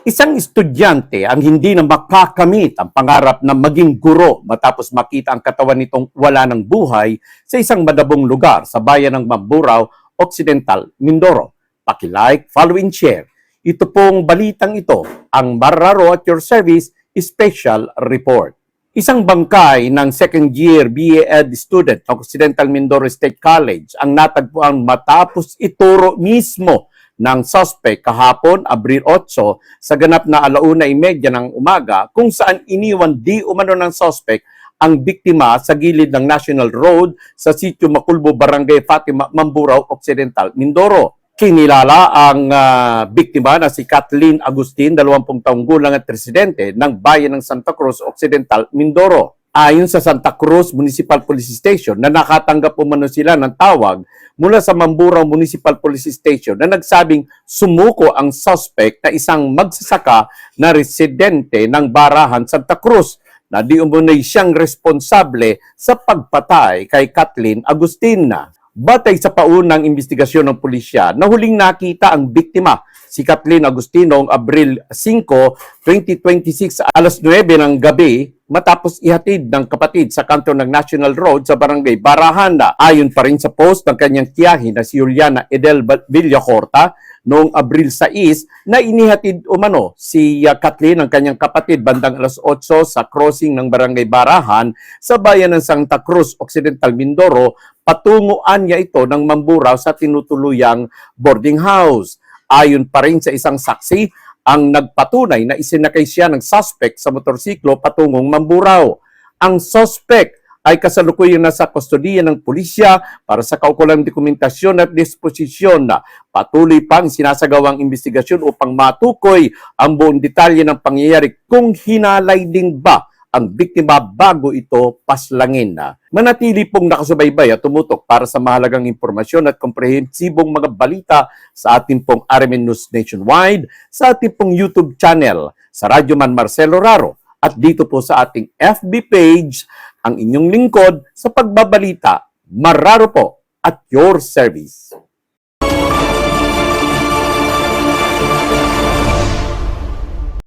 Isang estudyante ang hindi na makakamit ang pangarap na maging guro matapos makita ang katawan nitong wala ng buhay sa isang madabong lugar sa bayan ng Mamburao, Occidental, Mindoro. Paki-like, follow and share. Ito pong balitang ito, ang Marraro at your service special report. Isang bangkay ng second year BA Ed student ng Occidental Mindoro State College ang natagpuan matapos ituro mismo ng suspect kahapon, Abril 8, sa ganap na 1:30 ng umaga, kung saan iniwan di umano ng suspect ang biktima sa gilid ng National Road sa Sitio Maculbo, Barangay Fatima, Mamburao, Occidental, Mindoro. Kinilala ang biktima na si Kathleen Agustin, 20 taong gulang at residente ng bayan ng Santa Cruz, Occidental, Mindoro. Ayon sa Santa Cruz Municipal Police Station na nakatanggap umano sila ng tawag mula sa Mamburao Municipal Police Station na nagsabing sumuko ang suspect na isang magsasaka na residente ng Barahan, Santa Cruz na di umunay siyang responsable sa pagpatay kay Kathleen Agustin. Batay sa paunang investigasyon ng pulisya, nahuling nakita ang biktima, si Kathleen Agustin, noong Abril 5, 2026, alas 9 ng gabi, matapos ihatid ng kapatid sa kanto ng National Road sa Barangay Barahan. Ayon pa rin sa post ng kanyang tiyahin na si Juliana Edel Villacorta, noong Abril 6 na inihatid umano si Kathleen ng kanyang kapatid bandang alas 8 sa crossing ng Barangay Barahan sa bayan ng Santa Cruz, Occidental, Mindoro. Patunguan niya ito ng Mamburao sa tinutuluyang boarding house. Ayon pa rin sa isang saksi, ang nagpatunay na isinakay siya ng suspect sa motorsiklo patungong Mamburao. Ang suspect ay kasalukuyang nasa kustodiya ng pulisya para sa kaukulang dokumentasyon at disposisyon. Patuloy pang sinasagawang investigasyon upang matukoy ang buong detalye ng pangyayari kung hinalay din ba ang biktima bago ito paslangin. Manatili pong nakasubaybay at tumutok para sa mahalagang impormasyon at komprehensibong mga balita sa ating pong RMN News Nationwide, sa ating pong YouTube channel, sa Radyo Man Marcelo Raro, at dito po sa ating FB page, ang inyong lingkod sa pagbabalita, Marraro po at your service.